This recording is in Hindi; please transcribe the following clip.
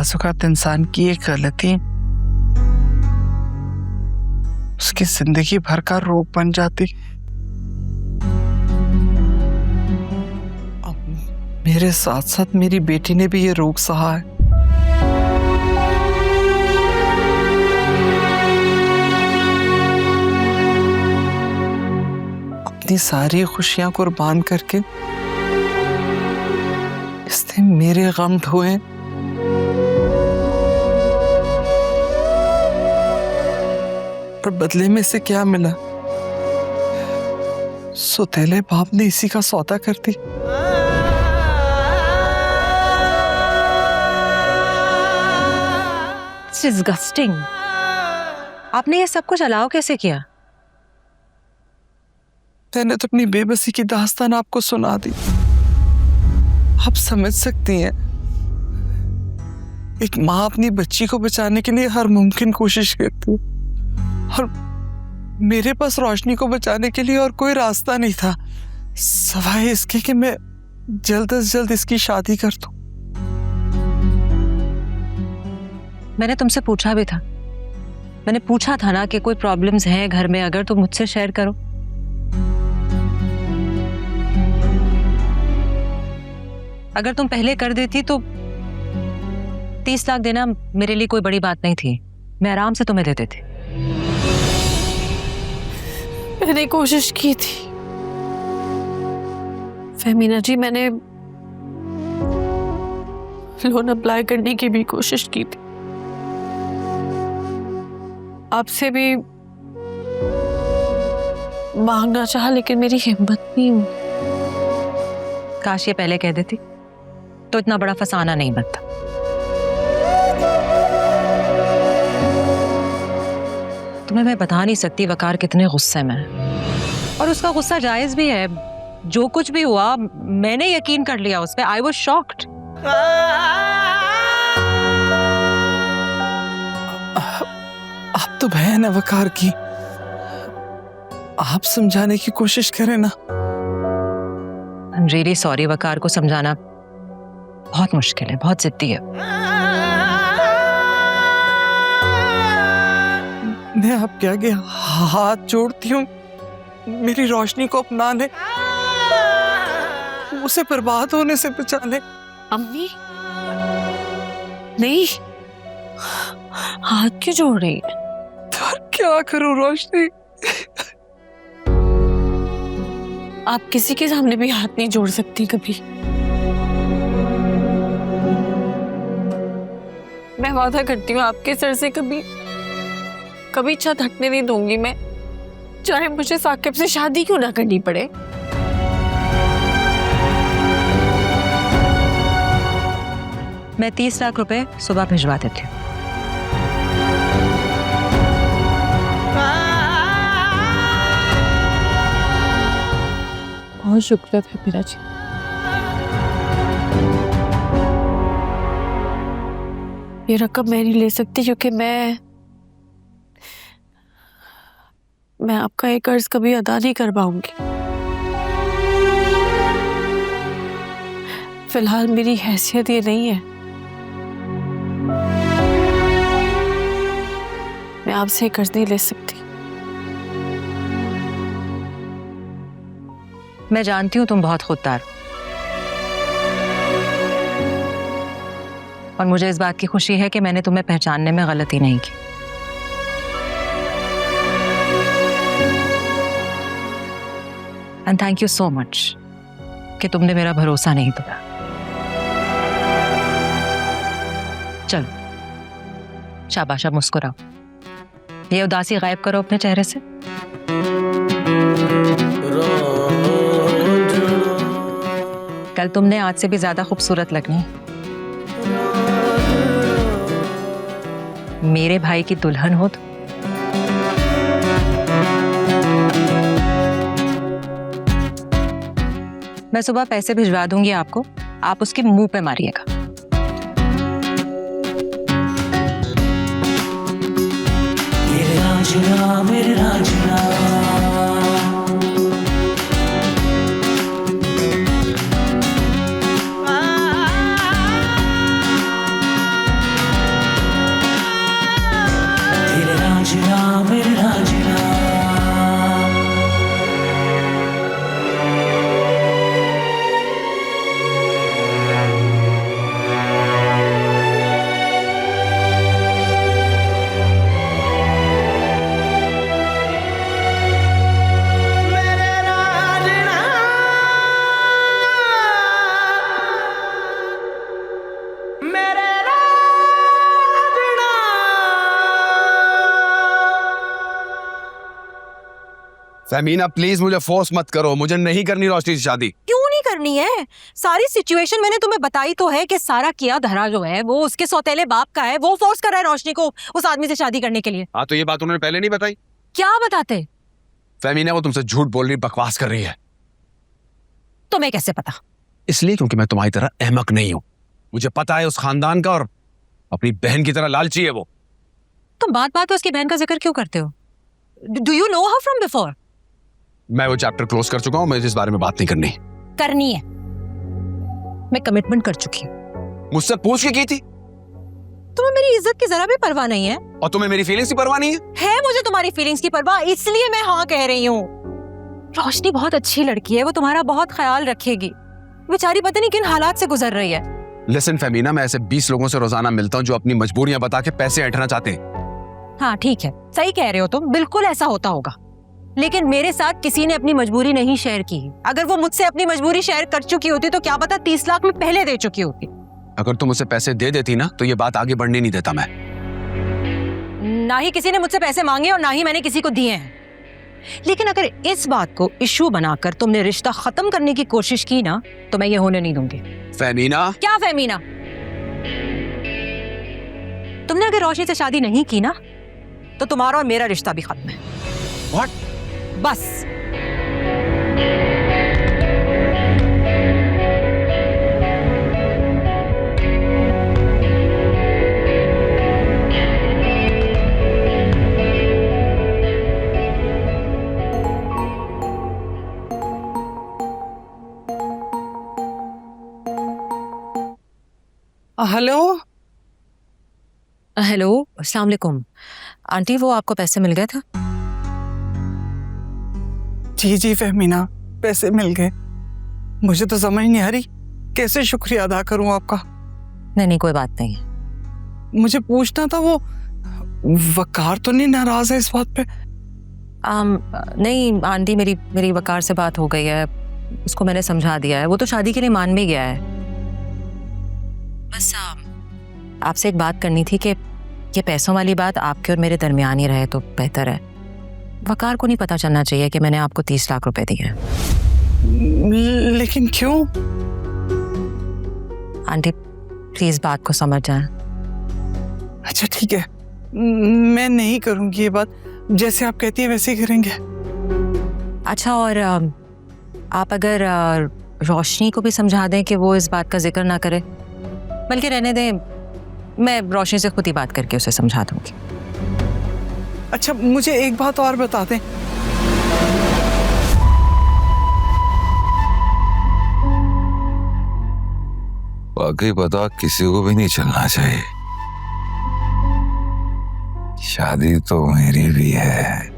बाज़-औक़ात इंसान की एक गलती उसकी जिंदगी भर का रोग बन जाती। अब मेरे साथ साथ मेरी बेटी ने भी ये रोग सहा है। अपनी सारी खुशियां कुर्बान करके इसने मेरे गम ढोए। पर बदले में से क्या मिला? सौतेले बाप ने इसी का सौदा कर दी। डिस्गस्टिंग। आपने ये सब कुछ अलाउ कैसे किया? मैंने तो अपनी बेबसी की दास्तान आपको सुना दी। आप समझ सकती हैं, एक माँ अपनी बच्ची को बचाने के लिए हर मुमकिन कोशिश करती है, और मेरे पास रोशनी को बचाने के लिए और कोई रास्ता नहीं था सिवाय इसके कि मैं जल्द से जल्द इसकी शादी कर दूं। मैंने तुमसे पूछा भी था, मैंने पूछा था ना कि कोई प्रॉब्लम्स हैं घर में, अगर तुम मुझसे शेयर करो। अगर तुम पहले कर देती तो 30 लाख देना मेरे लिए कोई बड़ी बात नहीं थी, मैं आराम से तुम्हें दे देती। मैंने कोशिश की थी फहमीना जी, मैंने लोन अप्लाई करने की भी कोशिश की थी, आपसे भी मांगना चाहा, लेकिन मेरी हिम्मत नहीं हुई। काश ये पहले कह देती तो इतना बड़ा फसाना नहीं बनता। तुम्हें मैं बता नहीं सकती वकार कितने गुस्से में है, और उसका गुस्सा जायज भी है। जो कुछ भी हुआ मैंने यकीन कर लिया उस पे। I was shocked. आप तो बहन है वकार की, आप समझाने की कोशिश करें ना। आई एम रियली सॉरी, वकार को समझाना बहुत मुश्किल है, बहुत जिद्दी है। मैं आपके आगे हाथ जोड़ती हूँ, मेरी रोशनी को अपना ले, उसे बर्बाद होने से बचा ले। अम्मी नहीं, हाथ क्यों जोड़ रही है? पर क्या करूं रोशनी? आप किसी के सामने भी हाथ नहीं जोड़ सकती कभी। मैं वादा करती हूँ आपके सर से कभी छत हटने नहीं दूंगी मैं, चाहे मुझे साकिब से शादी क्यों ना करनी पड़े। मैं 30 लाख रुपए सुबह भिजवा देती हूँ। बहुत शुक्रिया फहमीना जी। ये रकम मैं नहीं ले सकती क्योंकि मैं आपका ये कर्ज कभी अदा नहीं कर पाऊंगी। फिलहाल मेरी हैसियत ये नहीं है, मैं आपसे कर्ज नहीं ले सकती। मैं जानती हूँ तुम बहुत खुददार हो, और मुझे इस बात की खुशी है कि मैंने तुम्हें पहचानने में गलती नहीं की। And thank you so much कि तुमने मेरा भरोसा नहीं तोड़ा। चलो शाबाश, अब मुस्कुराओ, ये उदासी गायब करो अपने चेहरे से। कल तुमने आज से भी ज्यादा खूबसूरत लगनी है। मेरे भाई की दुल्हन हो तो। मैं सुबह पैसे भिजवा दूंगी आपको, आप उसके मुंह पे मारिएगा। मेरे राजना, मेरे राजना। फहमीना प्लीज मुझे फोर्स मत करो, मुझे नहीं करनी रोशनी से शादी। क्यों नहीं करनी है? सारी सिचुएशन मैंने तुम्हें बताई तो है कि सारा किया धरा जो है वो उसके सौतेले बाप का है, वो फोर्स कर रहा है रोशनी को उस आदमी से शादी करने के लिए। हाँ तो ये बात उन्होंने पहले नहीं बताई? क्या बताते? फहमीना वो तुमसे झूठ बोल रही, बकवास कर रही है। तुम्हें कैसे पता? इसलिए क्योंकि मैं तुम्हारी तरह अहमक नहीं हूं। मुझे पता है उस खानदान का, और अपनी बहन की तरह लालची है वो। तुम बात बात पे उसकी बहन का जिक्र क्यों करते हो? Do you know her from before? मैं वो चैप्टर क्लोज कर चुका हूं, मुझे इस बारे में बात नहीं करनी। करनी है। मैं कमिटमेंट कर चुकी हूँ। मुझसे पूछ के की थी? तुम्हें मेरी इज्जत की जरा भी परवाह नहीं है? और तुम्हें मेरी फीलिंग्स की परवाह नहीं है? मुझे तुम्हारी फीलिंग्स की परवाह, इसलिए मैं हाँ कह रही हूँ। रोशनी बहुत अच्छी लड़की है, वो तुम्हारा बहुत ख्याल रखेगी। बेचारी पता नहीं किन हालात से गुजर रही है। लिसन फहमीना, मैं ऐसे 20 लोगों से रोजाना मिलता हूं जो अपनी मजबूरियां बता के पैसे ऐंठना चाहते हैं। हाँ ठीक है, सही कह रहे हो तुम, बिल्कुल ऐसा होता होगा। लेकिन मेरे साथ किसी ने अपनी मजबूरी नहीं शेयर की। अगर वो मुझसे अपनी मजबूरी शेयर कर चुकी होती तो क्या पता 30 लाख में पहले दे चुकी होती। अगर तुम मुझसे पैसे दे देती ना तो ये बात आगे बढ़ने नहीं देता मैं। ना ही किसी ने मुझसे पैसे मांगे और ना ही मैंने किसी को दिए हैं। लेकिन अगर इस बात को इशू बनाकर तुमने रिश्ता खत्म करने की कोशिश की ना तो मैं ये होने नहीं दूंगी। फहमीना। क्या फहमीना? तुमने अगर रोशनी से शादी नहीं की ना तो तुम्हारा और मेरा रिश्ता भी खत्म है। What? बस। हेलो हेलो, अस्सलाम वालेकुम। आंटी वो आपको पैसे मिल गए थे? जी जी फहमीना, पैसे मिल गए। मुझे तो समझ नहीं आ रही कैसे शुक्रिया अदा करूं आपका। नहीं कोई बात नहीं। मुझे पूछना था, वो वकार तो नहीं नाराज है इस बात पे? नहीं आंटी, मेरी वकार से बात हो गई है, उसको मैंने समझा दिया है, वो तो शादी के लिए मान भी गया है। बस आपसे एक बात करनी थी कि ये पैसों वाली बात आपके और मेरे दरमियान ही रहे तो बेहतर है। वकार को नहीं पता चलना चाहिए कि मैंने आपको 30 लाख रुपए दिए हैं। लेकिन क्यों? आंटी प्लीज बात को समझ जाएं। अच्छा ठीक है, मैं नहीं करूंगी ये बात, जैसे आप कहती है वैसे ही करेंगे। अच्छा, और आप अगर रोशनी को भी समझा दें कि वो इस बात का जिक्र ना करे, बल्कि रहने दें, मैं रोशनी से खुद ही बात करके उसे समझा दूंगी। अच्छा मुझे एक बात और बता दें, वाकई पता किसी को भी नहीं चलना चाहिए। शादी तो मेरी भी है।